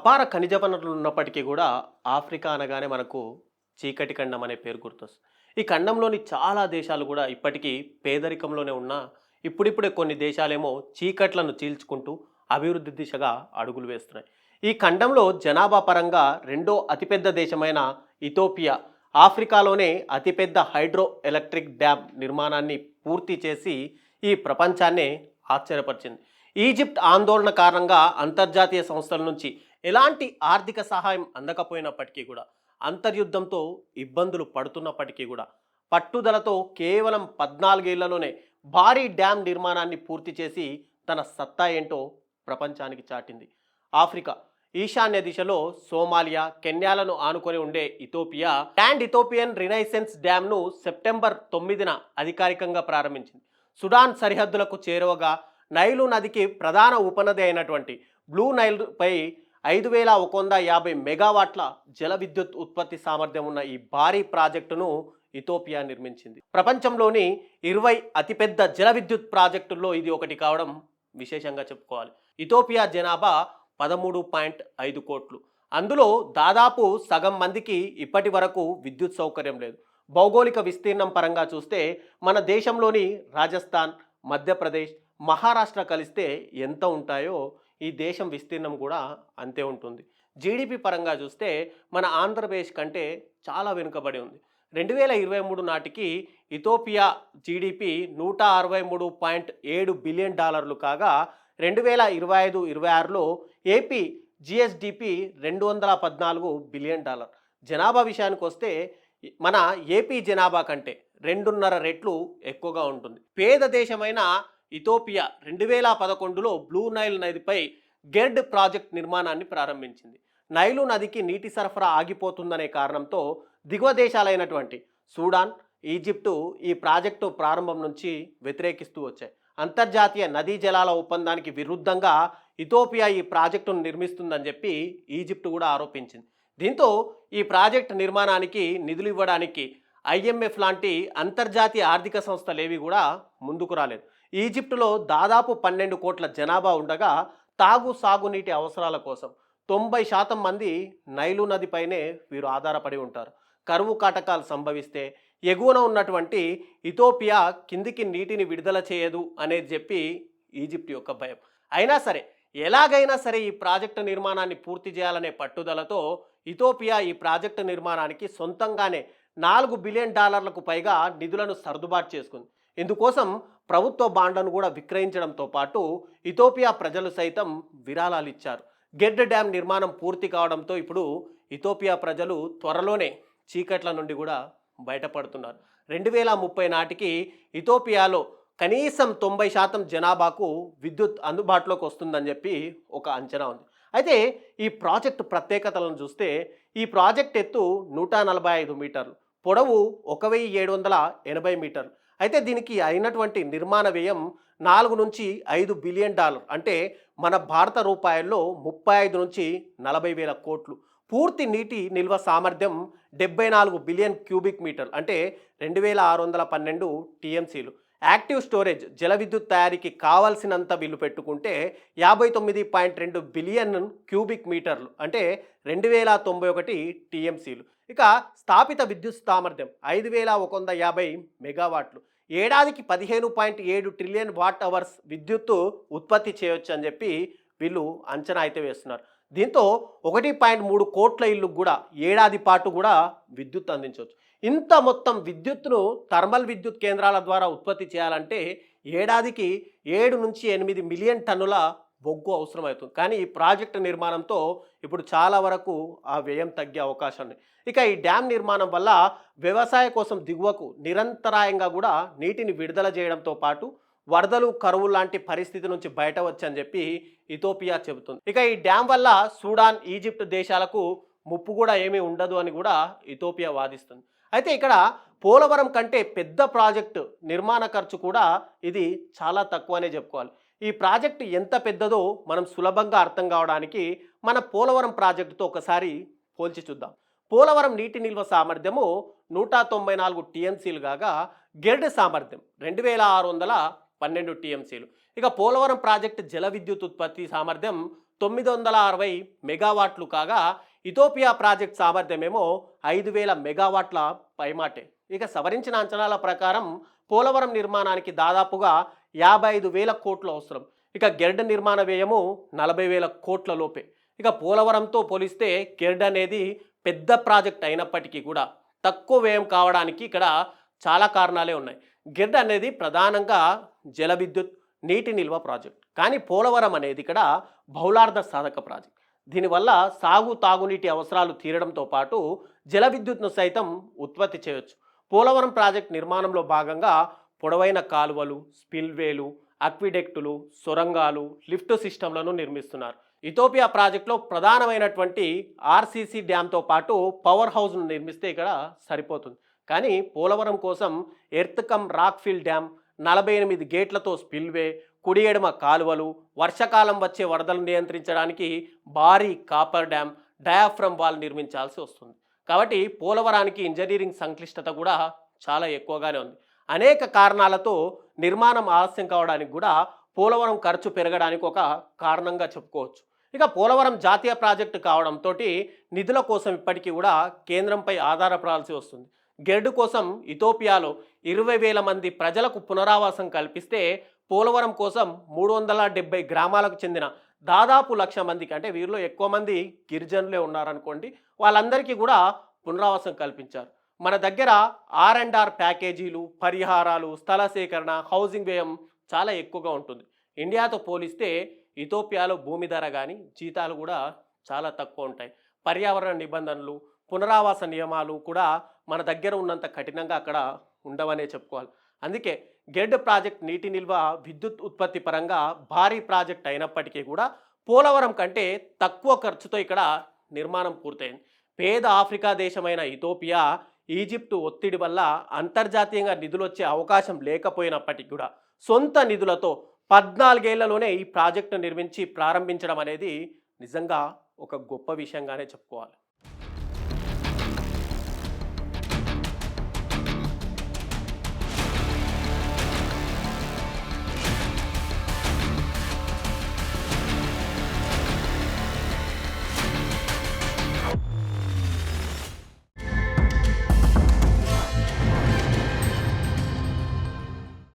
అపార ఖనిజ వనరులు ఉన్నప్పటికీ కూడా ఆఫ్రికా అనగానే మనకు చీకటి ఖండం అనే పేరు గుర్తొస్తుంది. ఈ ఖండంలోని చాలా దేశాలు కూడా ఇప్పటికీ పేదరికంలోనే ఉన్నా ఇప్పుడిప్పుడే కొన్ని దేశాలేమో చీకట్లను చీల్చుకుంటూ అభివృద్ధి దిశగా అడుగులు వేస్తున్నాయి. ఈ ఖండంలో జనాభా పరంగా రెండో అతిపెద్ద దేశమైన ఇథోపియా ఆఫ్రికాలోనే అతిపెద్ద హైడ్రో ఎలక్ట్రిక్ డ్యామ్ నిర్మాణాన్ని పూర్తి చేసి ఈ ప్రపంచాన్నే ఆశ్చర్యపరిచింది. ఈజిప్ట్ ఆందోళన కారణంగా అంతర్జాతీయ సంస్థల నుంచి ఎలాంటి ఆర్థిక సహాయం అందకపోయినప్పటికీ కూడా అంతర్యుద్ధంతో ఇబ్బందులు పడుతున్నప్పటికీ కూడా పట్టుదలతో కేవలం 14 ఏళ్లలోనే భారీ డ్యామ్ నిర్మాణాన్ని పూర్తి చేసి తన సత్తా ఏంటో ప్రపంచానికి చాటింది. ఆఫ్రికా ఈశాన్య దిశలో సోమాలియా కెన్యాలను ఆనుకొని ఉండే ఇథోపియా గ్రాండ్ ఇథోపియన్ రినైసెన్స్ డ్యామ్ను సెప్టెంబర్ 9న అధికారికంగా ప్రారంభించింది. సుడాన్ సరిహద్దులకు చేరువగా నైలు నదికి ప్రధాన ఉపనది అయినటువంటి బ్లూ నైల్పై 5150 మెగావాట్ల జల విద్యుత్ ఉత్పత్తి సామర్థ్యం ఉన్న ఈ భారీ ప్రాజెక్టును ఇథోపియా నిర్మించింది. ప్రపంచంలోని 20 అతిపెద్ద జల విద్యుత్ ప్రాజెక్టుల్లో ఇది ఒకటి కావడం విశేషంగా చెప్పుకోవాలి. ఇథోపియా జనాభా 13.5 కోట్లు. అందులో దాదాపు సగం మందికి ఇప్పటి వరకు విద్యుత్ సౌకర్యం లేదు. భౌగోళిక విస్తీర్ణం పరంగా చూస్తే మన దేశంలోని రాజస్థాన్, మధ్యప్రదేశ్, మహారాష్ట్ర కలిస్తే ఎంత ఉంటాయో ఈ దేశం విస్తీర్ణం కూడా అంతే ఉంటుంది. జీడిపి పరంగా చూస్తే మన ఆంధ్రప్రదేశ్ కంటే చాలా వెనుకబడి ఉంది. 2023 నాటికి ఇథోపియా జీడిపి $163.7 బిలియన్ కాగా 2025-26లో ఏపీ జిఎస్డిపి $214 బిలియన్. జనాభా విషయానికి వస్తే మన ఏపీ జనాభా కంటే 2.5 రెట్లు ఎక్కువగా ఉంటుంది. పేద దేశమైన ఇథోపియా 2011లో బ్లూ నైల్ నదిపై గెర్డ్ ప్రాజెక్ట్ నిర్మాణాన్ని ప్రారంభించింది. నైలు నదికి నీటి సరఫరా ఆగిపోతుందనే కారణంతో దిగువ దేశాలైనటువంటి సూడాన్, ఈజిప్టు ఈ ప్రాజెక్టు ప్రారంభం నుంచి వ్యతిరేకిస్తూ వచ్చాయి. అంతర్జాతీయ నదీ జలాల ఒప్పందానికి విరుద్ధంగా ఇథోపియా ఈ ప్రాజెక్టును నిర్మిస్తుందని చెప్పి ఈజిప్టు కూడా ఆరోపించింది. దీంతో ఈ ప్రాజెక్టు నిర్మాణానికి నిధులు ఇవ్వడానికి ఐఎంఎఫ్ లాంటి అంతర్జాతీయ ఆర్థిక సంస్థలేవి కూడా ముందుకు రాలేదు. ఈజిప్టులో దాదాపు 12 కోట్ల జనాభా ఉండగా సాగునీటి అవసరాల కోసం 90% మంది నైలు నదిపైనే వీరు ఆధారపడి ఉంటారు. కరువు కాటకాలు సంభవిస్తే ఎగువన ఉన్నటువంటి ఇథోపియా కిందికి నీటిని విడుదల చేయదు అనేది చెప్పి ఈజిప్ట్ యొక్క భయం. అయినా సరే ఎలాగైనా సరే ఈ ప్రాజెక్టు నిర్మాణాన్ని పూర్తి చేయాలనే పట్టుదలతో ఇథోపియా ఈ ప్రాజెక్టు నిర్మాణానికి సొంతంగానే $4 బిలియన్ పైగా నిధులను సర్దుబాటు చేసుకుంది. ఇందుకోసం ప్రభుత్వ బాండ్లను కూడా విక్రయించడంతో పాటు ఇథోపియా ప్రజలు సైతం విరాళాలు ఇచ్చారు. గెర్డ్ డ్యామ్ నిర్మాణం పూర్తి కావడంతో ఇప్పుడు ఇథోపియా ప్రజలు త్వరలోనే చీకట్ల నుండి కూడా బయటపడుతున్నారు. 2030 నాటికి ఇథోపియాలో కనీసం 90% జనాభాకు విద్యుత్ అందుబాటులోకి వస్తుందని చెప్పి ఒక అంచనా ఉంది. అయితే ఈ ప్రాజెక్టు ప్రత్యేకతలను చూస్తే ఈ ప్రాజెక్ట్ ఎత్తు 145 మీటర్లు, పొడవు 1780 మీటర్లు. అయితే దీనికి అయినటువంటి నిర్మాణ వ్యయం $4 నుంచి $5 బిలియన్, అంటే మన భారత రూపాయల్లో 35 నుంచి 40 వేల కోట్లు. పూర్తి నీటి నిల్వ సామర్థ్యం 74 బిలియన్ క్యూబిక్ మీటర్లు, అంటే 2612 టీఎంసీలు. యాక్టివ్ స్టోరేజ్ జల విద్యుత్ తయారీకి కావాల్సినంత వీళ్ళు పెట్టుకుంటే 59.2 బిలియన్ క్యూబిక్ మీటర్లు, అంటే 2091 టీఎంసీలు. ఇక స్థాపిత విద్యుత్ సామర్థ్యం 5150 మెగావాట్లు. ఏడాదికి 15.7 ట్రిలియన్ వాట్ అవర్స్ విద్యుత్తు ఉత్పత్తి చేయొచ్చు అని చెప్పి వీళ్ళు అంచనా అయితే వేస్తున్నారు. దీంతో 1.3 కోట్ల ఇళ్ళు కూడా ఏడాది పాటు కూడా విద్యుత్ అందించవచ్చు. ఇంత మొత్తం విద్యుత్తును థర్మల్ విద్యుత్ కేంద్రాల ద్వారా ఉత్పత్తి చేయాలంటే ఏడాదికి 7 నుంచి 8 మిలియన్ టన్నుల బొగ్గు అవసరమవుతుంది. కానీ ఈ ప్రాజెక్టు నిర్మాణంతో ఇప్పుడు చాలా వరకు ఆ వ్యయం తగ్గే అవకాశం ఉంది. ఇక ఈ డ్యామ్ నిర్మాణం వల్ల వ్యవసాయ కోసం దిగువకు నిరంతరాయంగా కూడా నీటిని విడుదల చేయడంతో పాటు వరదలు, కరువు లాంటి పరిస్థితి నుంచి బయట వచ్చని చెప్పి ఇథోపియా చెబుతుంది. ఇక ఈ డ్యామ్ వల్ల సూడాన్, ఈజిప్ట్ దేశాలకు ముప్పు కూడా ఏమీ ఉండదు అని కూడా ఇథోపియా వాదిస్తుంది. అయితే ఇక్కడ పోలవరం కంటే పెద్ద ప్రాజెక్టు నిర్మాణ ఖర్చు కూడా ఇది చాలా తక్కువనే చెప్పుకోవాలి. ఈ ప్రాజెక్టు ఎంత పెద్దదో మనం సులభంగా అర్థం కావడానికి మన పోలవరం ప్రాజెక్టుతో ఒకసారి పోల్చి చూద్దాం. పోలవరం నీటి నిల్వ సామర్థ్యము 194 టీఎంసీలు కాగా గెర్డ్ సామర్థ్యం 2612 టీఎంసీలు. ఇక పోలవరం ప్రాజెక్టు జల విద్యుత్ ఉత్పత్తి సామర్థ్యం 960 మెగావాట్లు కాగా ఇథోపియా ప్రాజెక్ట్ సామర్థ్యమేమో 5000 మెగావాట్ల పైమాటే. ఇక సవరించిన అంచనాల ప్రకారం పోలవరం నిర్మాణానికి దాదాపుగా 55,000 కోట్లు అవసరం. ఇక గెర్డ్ నిర్మాణ వ్యయము 40,000 కోట్ల లోపే. ఇక పోలవరంతో పోలిస్తే గెర్డ్ అనేది పెద్ద ప్రాజెక్ట్ అయినప్పటికీ కూడా తక్కువ వ్యయం కావడానికి ఇక్కడ చాలా కారణాలే ఉన్నాయి. గెర్డ్ అనేది ప్రధానంగా జల విద్యుత్, నీటి నిల్వ ప్రాజెక్ట్. కానీ పోలవరం అనేది ఇక్కడ బహుళార్థ సాధక ప్రాజెక్ట్. దీనివల్ల సాగు తాగునీటి అవసరాలు తీరడంతో పాటు జల విద్యుత్ను సైతం ఉత్పత్తి చేయొచ్చు. పోలవరం ప్రాజెక్ట్ నిర్మాణంలో భాగంగా పొడవైన కాలువలు, స్పిల్వేలు, అక్విడెక్టులు, సొరంగాలు, లిఫ్ట్ సిస్టంలను నిర్మిస్తున్నారు. ఇథోపియా ప్రాజెక్టులో ప్రధానమైనటువంటి ఆర్సీసీ డ్యాంతో పాటు పవర్ హౌస్ను నిర్మిస్తే ఇక్కడ సరిపోతుంది. కానీ పోలవరం కోసం ఎర్త్ కమ్ రాక్ఫిల్ డ్యామ్, 48 గేట్లతో స్పిల్వే, కుడి ఎడమ కాలువలు, వర్షాకాలం వచ్చే వరదలు నియంత్రించడానికి భారీ కాపర్ డ్యామ్, డయాఫ్రమ్ వాల్ నిర్మించాల్సి వస్తుంది. కాబట్టి పోలవరానికి ఇంజనీరింగ్ సంక్లిష్టత కూడా చాలా ఎక్కువగానే ఉంది. అనేక కారణాలతో నిర్మాణం ఆలస్యం కావడానికి కూడా పోలవరం ఖర్చు పెరగడానికి ఒక కారణంగా చెప్పుకోవచ్చు. ఇక పోలవరం జాతీయ ప్రాజెక్టు కావడంతో నిధుల కోసం ఇప్పటికీ కూడా కేంద్రంపై ఆధారపడాల్సి వస్తుంది. గెర్డ్ కోసం ఇథోపియాలో 20,000 మంది ప్రజలకు పునరావాసం కల్పిస్తే పోలవరం కోసం 370 గ్రామాలకు చెందిన దాదాపు 1,00,000 మందికి, అంటే వీరిలో ఎక్కువ మంది గిరిజనులే ఉన్నారనుకోండి, వాళ్ళందరికీ కూడా పునరావాసం కల్పించారు. మన దగ్గర R&R ప్యాకేజీలు, పరిహారాలు, స్థల సేకరణ, హౌసింగ్ వ్యయం చాలా ఎక్కువగా ఉంటుంది. ఇండియాతో పోలిస్తే ఇథోపియాలో భూమి ధర కానీ జీతాలు కూడా చాలా తక్కువ ఉంటాయి. పర్యావరణ నిబంధనలు, పునరావాస నియమాలు కూడా మన దగ్గర ఉన్నంత కఠినంగా అక్కడ ఉండవనే చెప్పుకోవాలి. అందుకే గెర్డ్ ప్రాజెక్ట్ నీటి నిల్వ, విద్యుత్ ఉత్పత్తి పరంగా భారీ ప్రాజెక్ట్ అయినప్పటికీ కూడా పోలవరం కంటే తక్కువ ఖర్చుతో ఇక్కడ నిర్మాణం పూర్తయింది. పేద ఆఫ్రికా దేశమైన ఇథోపియా, ఈజిప్టు ఒత్తిడి వల్ల అంతర్జాతీయంగా నిధులు వచ్చే అవకాశం లేకపోయినప్పటికీ కూడా సొంత నిధులతో 14 ఏళ్లలోనే ఈ ప్రాజెక్టు నిర్మించి ప్రారంభించడం అనేది నిజంగా ఒక గొప్ప విషయంగానే చెప్పుకోవాలి.